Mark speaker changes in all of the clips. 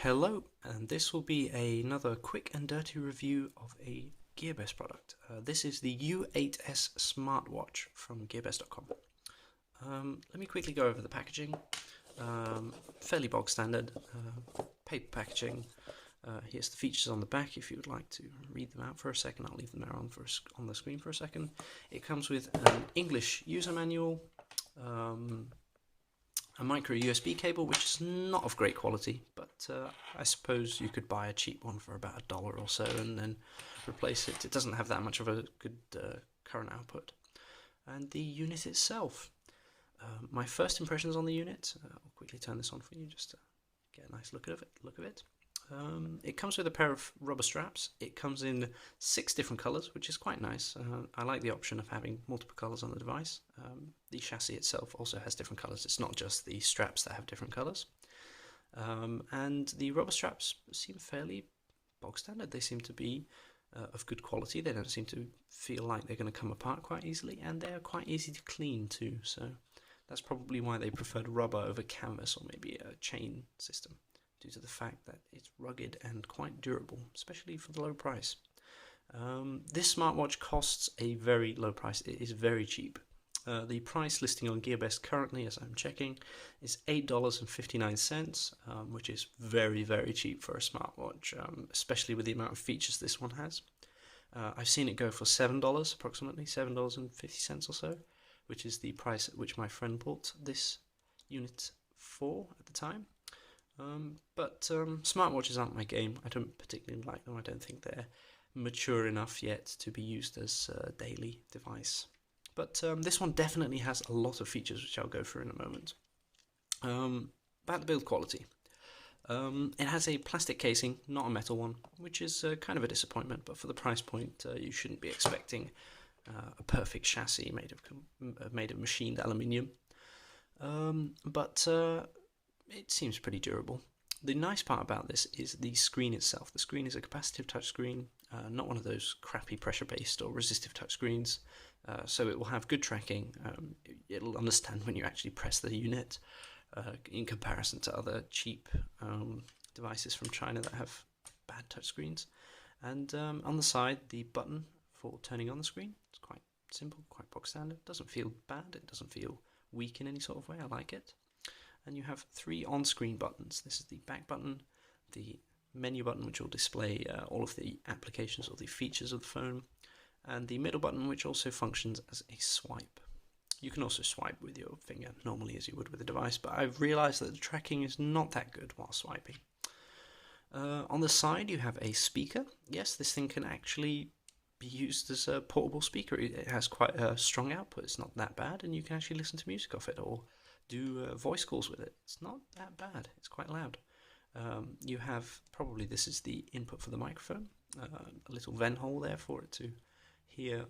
Speaker 1: Hello, and this will be another quick and dirty review of a Gearbest product. This is the U8S Smartwatch from Gearbest.com. Let me quickly go over the packaging. Fairly bog standard, paper packaging. Here's the features on the back if you would like to read them out for a second. I'll leave them there on the screen for a second. It comes with an English user manual, a micro USB cable, which is not of great quality, but I suppose you could buy a cheap one for about $1 or so and then replace it. It doesn't have that much of a good current output. And the unit itself. My first impressions on the unit, I'll quickly turn this on for you just to get a nice look of it. It comes with a pair of rubber straps. It comes in 6 different colours, which is quite nice. I like the option of having multiple colours on the device. The chassis itself also has different colours. It's not just the straps that have different colours. And the rubber straps seem fairly bog standard. They seem to be of good quality. They don't seem to feel like they're going to come apart quite easily, and they're quite easy to clean too. So that's probably why they preferred rubber over canvas or maybe a chain system, due to the fact that it's rugged and quite durable, especially for the low price. This smartwatch costs a very low price. It is very cheap. The price listing on Gearbest currently, as I'm checking, is $8.59, which is very, very cheap for a smartwatch, especially with the amount of features this one has. I've seen it go for $7, approximately $7.50 or so, which is the price at which my friend bought this unit for at the time. But smartwatches aren't my game. I don't particularly like them. I don't think they're mature enough yet to be used as a daily device. But this one definitely has a lot of features, which I'll go through in a moment. About the build quality. It has a plastic casing, not a metal one, which is kind of a disappointment, but for the price point, you shouldn't be expecting a perfect chassis made of machined aluminium. But it seems pretty durable. The nice part about this is the screen itself. The screen is a capacitive touchscreen, not one of those crappy pressure-based or resistive touchscreens. So it will have good tracking. It'll understand when you actually press the unit, in comparison to other cheap devices from China that have bad touchscreens. And on the side, the button for turning on the screen, it's quite simple, quite box standard. Doesn't feel bad. It doesn't feel weak in any sort of way. I like it. And you have 3 on-screen buttons. This is the back button, the menu button, which will display all of the applications or the features of the phone, and the middle button, which also functions as a swipe. You can also swipe with your finger normally as you would with a device, but I've realized that the tracking is not that good while swiping. On the side, you have a speaker. Yes, this thing can actually be used as a portable speaker. It has quite a strong output. It's not that bad, and you can actually listen to music off it or do voice calls with it. It's not that bad. It's quite loud. You have, probably this is the input for the microphone, a little vent hole there for it to hear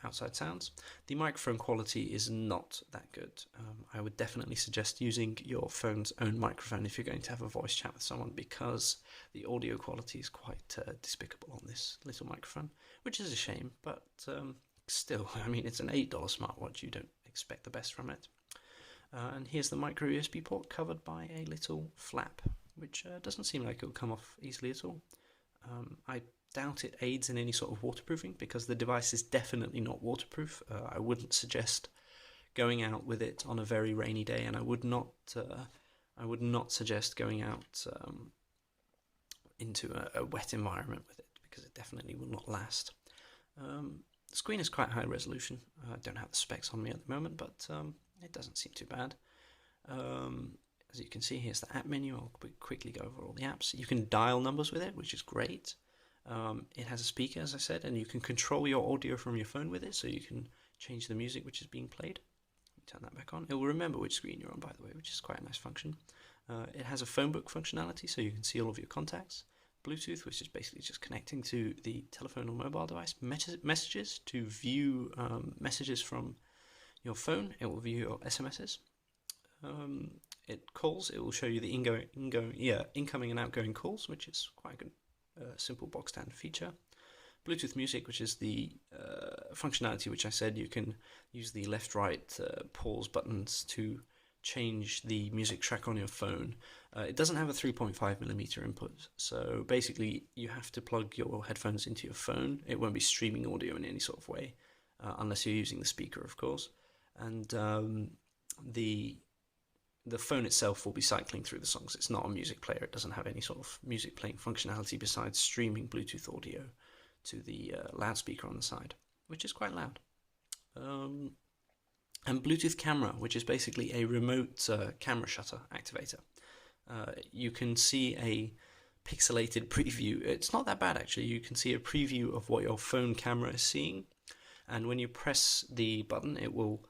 Speaker 1: outside sounds. The microphone quality is not that good. I would definitely suggest using your phone's own microphone if you're going to have a voice chat with someone, because the audio quality is quite despicable on this little microphone, which is a shame, but still, I mean, it's an $8 smartwatch. You don't expect the best from it. And here's the micro USB port covered by a little flap, which doesn't seem like it will come off easily at all. I doubt it aids in any sort of waterproofing, because the device is definitely not waterproof. I wouldn't suggest going out with it on a very rainy day, and I would not suggest going out into a wet environment with it, because it definitely will not last. The screen is quite high resolution. I don't have the specs on me at the moment, but it doesn't seem too bad. As you can see, here's the app menu. I'll quickly go over all the apps. You can dial numbers with it, which is great. It has a speaker, as I said, and you can control your audio from your phone with it, so you can change the music which is being played. Let me turn that back on. It will remember which screen you're on, by the way, which is quite a nice function. It has a phone book functionality, so you can see all of your contacts. Bluetooth, which is basically just connecting to the telephone or mobile device. Messages, to view messages from your phone. It will view your SMSs. It calls. It will show you the incoming and outgoing calls, which is quite a good, simple box standard feature. Bluetooth music, which is the functionality which I said you can use the left-right pause buttons to change the music track on your phone. It doesn't have a 3.5mm input, so basically you have to plug your headphones into your phone. It won't be streaming audio in any sort of way, unless you're using the speaker, of course. And the phone itself will be cycling through the songs. It's not a music player. It doesn't have any sort of music playing functionality besides streaming Bluetooth audio to the loudspeaker on the side, which is quite loud. And Bluetooth camera, which is basically a remote camera shutter activator. You can see a pixelated preview. It's not that bad, actually. You can see a preview of what your phone camera is seeing, and when you press the button, it will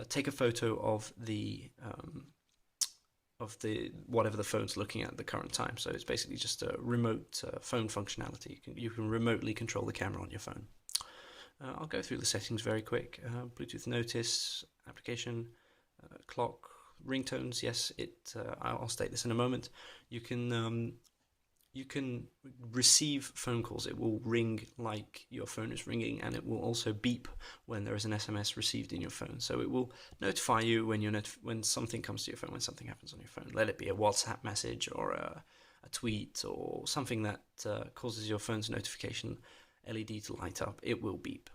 Speaker 1: take a photo of the whatever the phone's looking at the current time. So it's basically just a remote phone functionality. You can remotely control the camera on your phone. I'll go through the settings very quick. Bluetooth notice, application, clock, ringtones. Yes, I'll state this in a moment. You can receive phone calls. It will ring like your phone is ringing, and it will also beep when there is an SMS received in your phone. So it will notify you when something comes to your phone, when something happens on your phone. Let it be a WhatsApp message or a tweet or something that causes your phone's notification LED to light up. It will beep.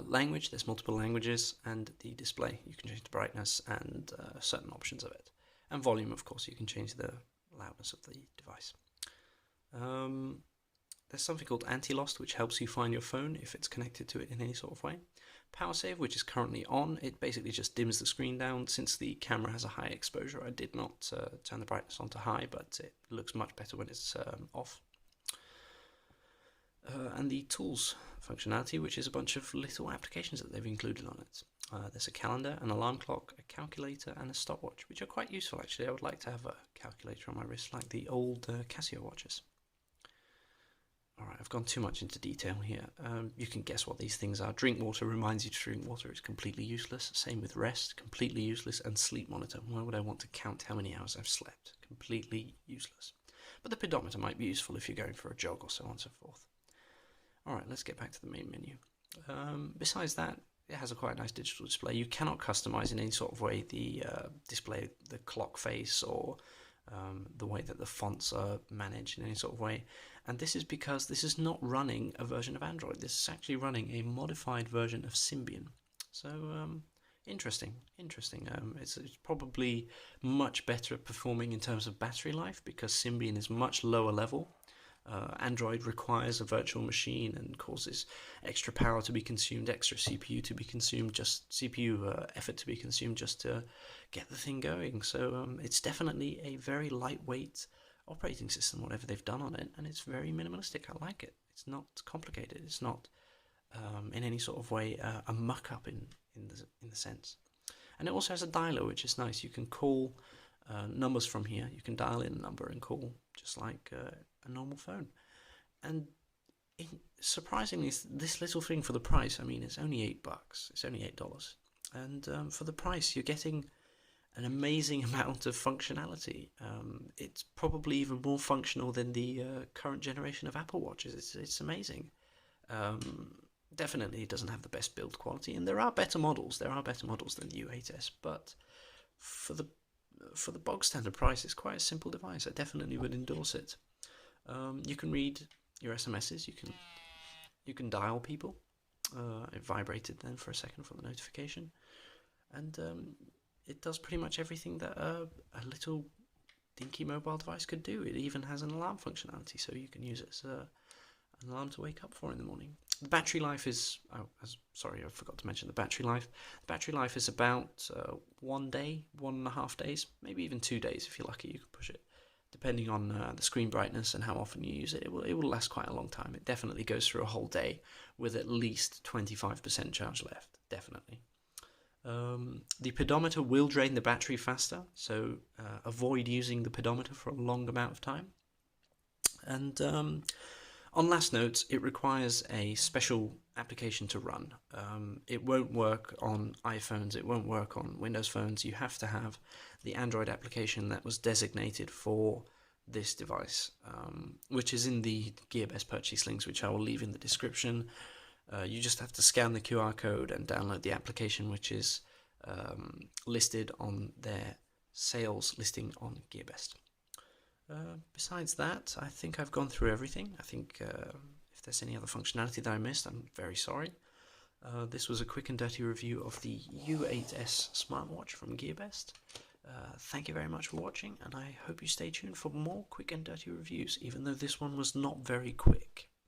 Speaker 1: Language, there's multiple languages, and the display, you can change the brightness and certain options of it. And volume, of course, you can change the loudness of the device. There's something called anti-lost, which helps you find your phone if it's connected to it in any sort of way. Power save, which is currently on, it basically just dims the screen down. Since the camera has a high exposure, I did not turn the brightness on to high, but it looks much better when it's off. And the tools functionality, which is a bunch of little applications that they've included on it. There's a calendar, an alarm clock, a calculator, and a stopwatch, which are quite useful actually. I would like to have a calculator on my wrist like the old Casio watches. Alright, I've gone too much into detail here. You can guess what these things are. Drink water reminds you to drink water. It's completely useless. Same with rest, completely useless. And sleep monitor. Why would I want to count how many hours I've slept? Completely useless. But the pedometer might be useful if you're going for a jog or so on and so forth. Alright, let's get back to the main menu. Besides that, it has a quite nice digital display. You cannot customize in any sort of way the display, the clock face, or the way that the fonts are managed in any sort of way. And this is because this is not running a version of Android. This is actually running a modified version of Symbian. So, interesting. It's probably much better at performing in terms of battery life because Symbian is much lower level. Android requires a virtual machine and causes extra power to be consumed, extra CPU to be consumed, just CPU effort to be consumed just to get the thing going. So it's definitely a very lightweight operating system, whatever they've done on it, and it's very minimalistic. I like it. It's not complicated. It's not in any sort of way a muck-up in the sense. And it also has a dialer, which is nice. You can call numbers from here. You can dial in a number and call just like a normal phone. And surprisingly, this little thing for the price, I mean, it's only $8. It's only $8. And for the price, you're getting an amazing amount of functionality. It's probably even more functional than the current generation of Apple Watches. It's amazing. Definitely it doesn't have the best build quality, and there are better models. There are better models than the U8S, but for the bog standard price, it's quite a simple device. I definitely would endorse it. You can read your SMSs. You can dial people. It vibrated then for a second for the notification, and it does pretty much everything that a little dinky mobile device could do. It even has an alarm functionality, so you can use it as an alarm to wake up for in the morning. The battery life is, sorry, I forgot to mention the battery life. The battery life is about 1 day, 1.5 days, maybe even 2 days if you're lucky. You can push it, depending on the screen brightness and how often you use it. It will last quite a long time. It definitely goes through a whole day with at least 25% charge left, definitely. The pedometer will drain the battery faster, so avoid using the pedometer for a long amount of time. And on last notes, it requires a special application to run. It won't work on iPhones, it won't work on Windows phones. You have to have the Android application that was designated for this device, which is in the Gearbest purchase links, which I will leave in the description. You just have to scan the QR code and download the application, which is listed on their sales listing on Gearbest. Besides that, I think I've gone through everything. I think if there's any other functionality that I missed, I'm very sorry. This was a quick and dirty review of the U8S smartwatch from Gearbest. Thank you very much for watching, and I hope you stay tuned for more quick and dirty reviews, even though this one was not very quick.